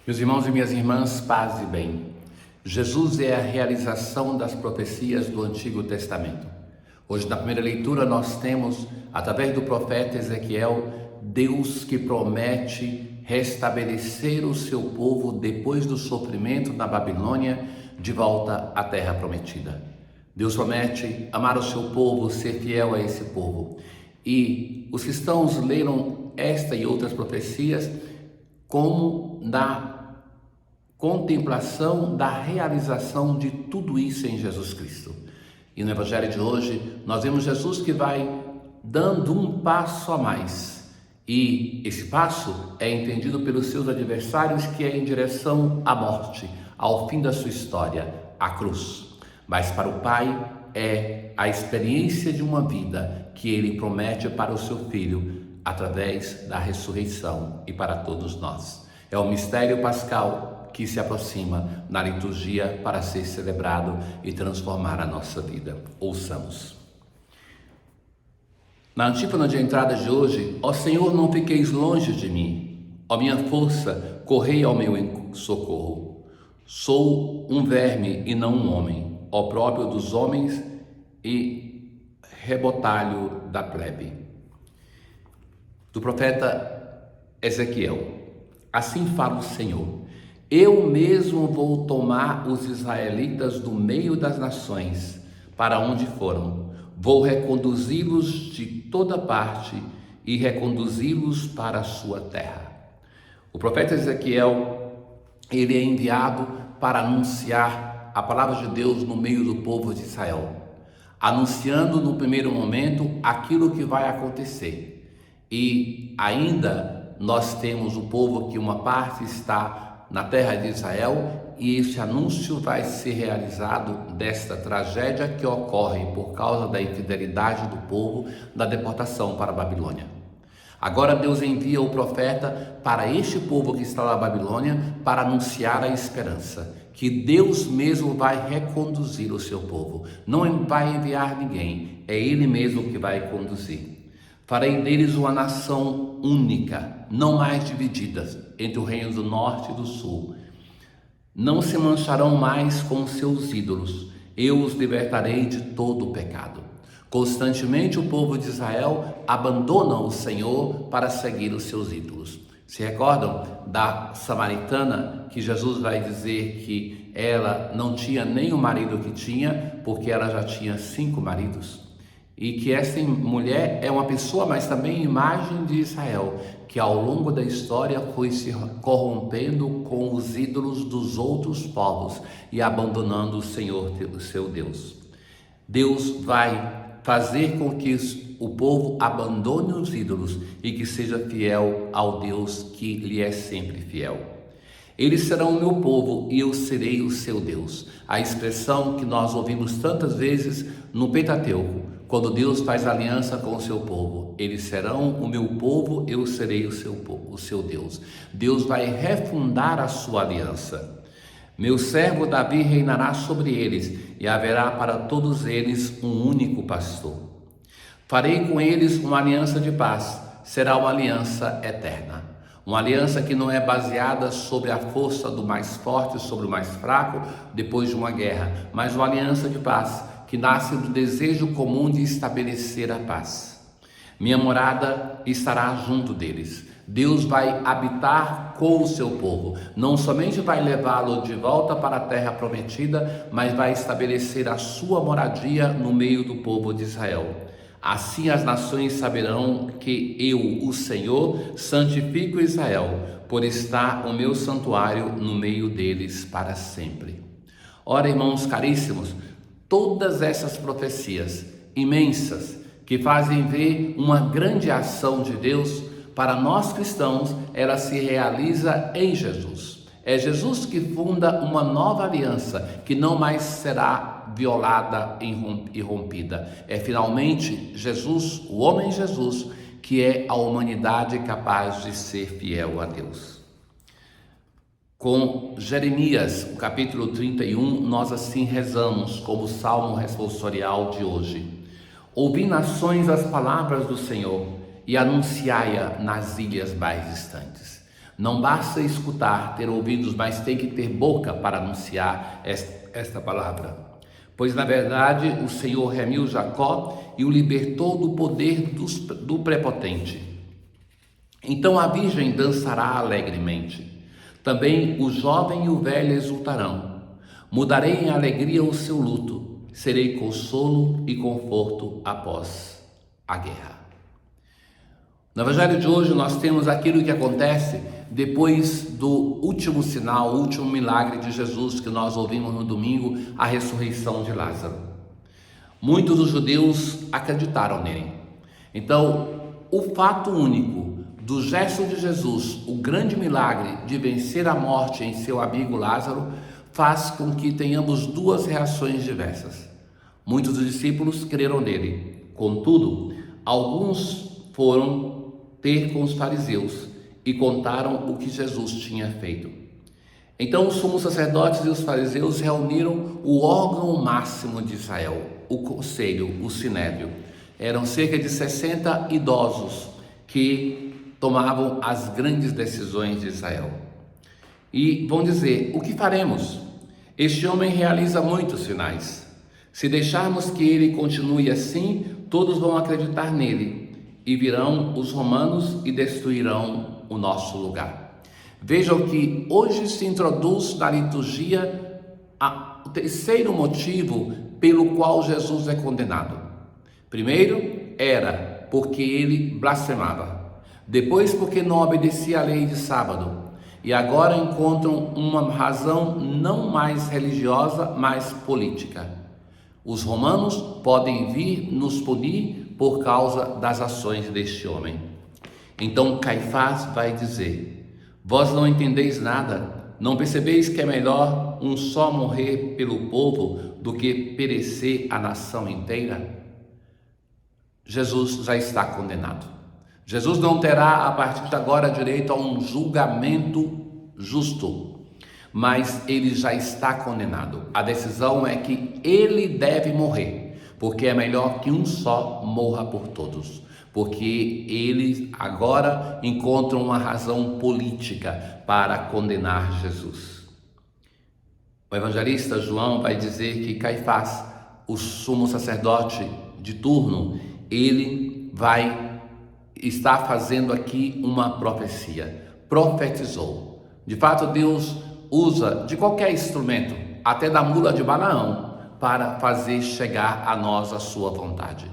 Meus irmãos e minhas irmãs, paz e bem. Jesus é a realização das profecias do Antigo Testamento. Hoje, na primeira leitura, nós temos, através do profeta Ezequiel, Deus que promete restabelecer o seu povo depois do sofrimento na Babilônia, de volta à terra prometida. Deus promete amar o seu povo, ser fiel a esse povo. E os cristãos leram esta e outras profecias como na contemplação da realização de tudo isso em Jesus Cristo. E no Evangelho de hoje, nós vemos Jesus que vai dando um passo a mais. E esse passo é entendido pelos seus adversários que é em direção à morte, ao fim da sua história, à cruz. Mas para o Pai é a experiência de uma vida que Ele promete para o seu Filho através da ressurreição e para todos nós. É o mistério pascal que se aproxima na liturgia para ser celebrado e transformar a nossa vida. Ouçamos. Na antífona de entrada de hoje, ó Senhor, não fiqueis longe de mim. Ó minha força, correi ao meu socorro. Sou um verme e não um homem, ó próprio dos homens e rebotalho da plebe. Do profeta Ezequiel. Assim fala o Senhor: eu mesmo vou tomar os israelitas do meio das nações, para onde foram. Vou reconduzi-los de toda parte e reconduzi-los para a sua terra. O profeta Ezequiel, ele é enviado para anunciar a palavra de Deus no meio do povo de Israel, anunciando no primeiro momento aquilo que vai acontecer. E ainda nós temos o povo que uma parte está na terra de Israel e esse anúncio vai ser realizado desta tragédia que ocorre por causa da infidelidade do povo da deportação para a Babilônia. Agora Deus envia o profeta para este povo que está na Babilônia para anunciar a esperança, que Deus mesmo vai reconduzir o seu povo. Não vai enviar ninguém, é Ele mesmo que vai conduzir. Farei deles uma nação única, não mais divididas entre o reino do norte e do sul. Não se mancharão mais com seus ídolos. Eu os libertarei de todo o pecado. Constantemente o povo de Israel abandona o Senhor para seguir os seus ídolos. Se recordam da samaritana que Jesus vai dizer que ela não tinha nem o marido que tinha, porque ela já tinha 5 maridos? E que essa mulher é uma pessoa, mas também imagem de Israel, que ao longo da história foi se corrompendo com os ídolos dos outros povos e abandonando o Senhor, o seu Deus. Deus vai fazer com que o povo abandone os ídolos e que seja fiel ao Deus que lhe é sempre fiel. Eles serão o meu povo e eu serei o seu Deus. A expressão que nós ouvimos tantas vezes no Pentateuco, quando Deus faz aliança com o seu povo: eles serão o meu povo, eu serei o seu povo, o seu Deus. Deus vai refundar a sua aliança. Meu servo Davi reinará sobre eles e haverá para todos eles um único pastor. Farei com eles uma aliança de paz, será uma aliança eterna. Uma aliança que não é baseada sobre a força do mais forte sobre o mais fraco depois de uma guerra, mas uma aliança de paz que nasce do desejo comum de estabelecer a paz. Minha morada estará junto deles. Deus vai habitar com o seu povo. Não somente vai levá-lo de volta para a terra prometida, mas vai estabelecer a sua moradia no meio do povo de Israel. Assim as nações saberão que eu, o Senhor, santifico Israel, por estar o meu santuário no meio deles para sempre. Ora, irmãos caríssimos, todas essas profecias imensas que fazem ver uma grande ação de Deus para nós cristãos, ela se realiza em Jesus. É Jesus que funda uma nova aliança que não mais será violada e rompida. É finalmente Jesus, o homem Jesus, que é a humanidade capaz de ser fiel a Deus. Com Jeremias, o capítulo 31, nós assim rezamos como salmo responsorial de hoje: ouvi nações as palavras do Senhor e anunciai-a nas ilhas mais distantes. Não basta escutar, ter ouvidos, mas tem que ter boca para anunciar esta palavra. Pois na verdade o Senhor remiu Jacó e o libertou do poder do prepotente. Então a virgem dançará alegremente. Também o jovem e o velho exultarão. Mudarei em alegria o seu luto. Serei consolo e conforto após a guerra. No Evangelho de hoje nós temos aquilo que acontece depois do último sinal, o último milagre de Jesus que nós ouvimos no domingo, a ressurreição de Lázaro. Muitos dos judeus acreditaram nele. Então, o fato único do gesto de Jesus, o grande milagre de vencer a morte em seu amigo Lázaro, faz com que tenhamos duas reações diversas. Muitos dos discípulos creram nele. Contudo, alguns foram ter com os fariseus e contaram o que Jesus tinha feito. Então os sumos sacerdotes e os fariseus reuniram o órgão máximo de Israel, o conselho, o sinédrio. Eram cerca de 60 idosos que tomavam as grandes decisões de Israel. E vão dizer: o que faremos? Este homem realiza muitos sinais. Se deixarmos que ele continue assim, todos vão acreditar nele. E virão os romanos e destruirão o nosso lugar. Vejam que hoje se introduz na liturgia o terceiro motivo pelo qual Jesus é condenado. Primeiro era porque ele blasfemava. Depois porque não obedecia à lei de sábado. E agora encontram uma razão não mais religiosa, mas política. Os romanos podem vir nos punir por causa das ações deste homem. Então Caifás vai dizer: vós não entendeis nada? Não percebeis que é melhor um só morrer pelo povo do que perecer a nação inteira? Jesus já está condenado. Jesus não terá a partir de agora direito a um julgamento justo, mas ele já está condenado. A decisão é que ele deve morrer, porque é melhor que um só morra por todos, porque eles agora encontram uma razão política para condenar Jesus. O evangelista João vai dizer que Caifás, o sumo sacerdote de turno, ele vai estar fazendo aqui uma profecia, profetizou. De fato, Deus usa de qualquer instrumento, até da mula de Balaão, para fazer chegar a nós a sua vontade.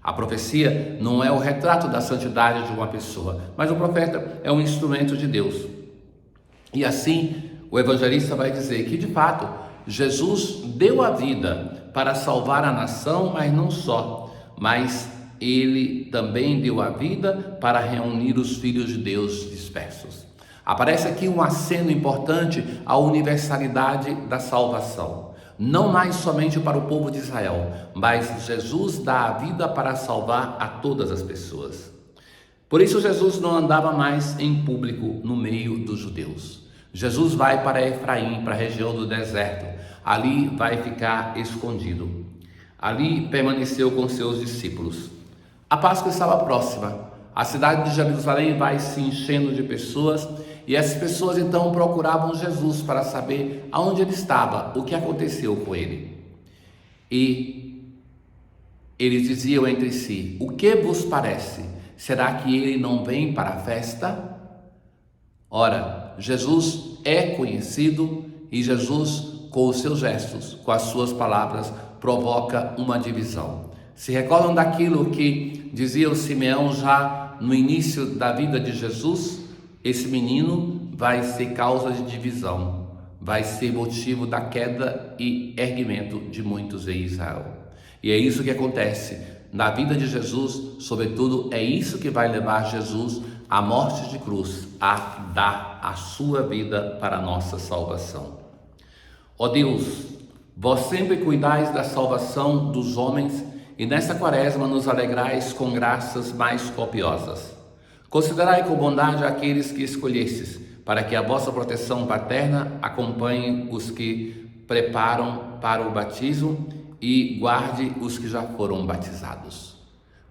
A profecia não é o retrato da santidade de uma pessoa, mas o profeta é um instrumento de Deus. E assim, o evangelista vai dizer que, de fato, Jesus deu a vida para salvar a nação, mas não só, mas ele também deu a vida para reunir os filhos de Deus dispersos. Aparece aqui um aceno importante à universalidade da salvação. Não mais somente para o povo de Israel, mas Jesus dá a vida para salvar a todas as pessoas. Por isso Jesus não andava mais em público no meio dos judeus. Jesus vai para Efraim, para a região do deserto. Ali vai ficar escondido. Ali permaneceu com seus discípulos. A Páscoa estava próxima. A cidade de Jerusalém vai se enchendo de pessoas, e essas pessoas então procuravam Jesus para saber aonde ele estava, o que aconteceu com ele. E eles diziam entre si: o que vos parece? Será que ele não vem para a festa? Ora, Jesus é conhecido e Jesus, com os seus gestos, com as suas palavras, provoca uma divisão. Se recordam daquilo que dizia o Simeão já no início da vida de Jesus? Esse menino vai ser causa de divisão, vai ser motivo da queda e erguimento de muitos em Israel. E é isso que acontece na vida de Jesus, sobretudo é isso que vai levar Jesus à morte de cruz, a dar a sua vida para a nossa salvação. Ó Deus, vós sempre cuidais da salvação dos homens e nesta quaresma nos alegrais com graças mais copiosas. Considerai com bondade aqueles que escolhestes, para que a vossa proteção paterna acompanhe os que preparam para o batismo e guarde os que já foram batizados.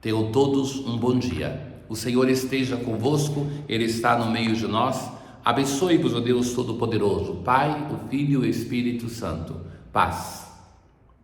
Tenham todos um bom dia. O Senhor esteja convosco, Ele está no meio de nós. Abençoe-vos o Deus Todo-Poderoso, Pai, o Filho e o Espírito Santo. Paz.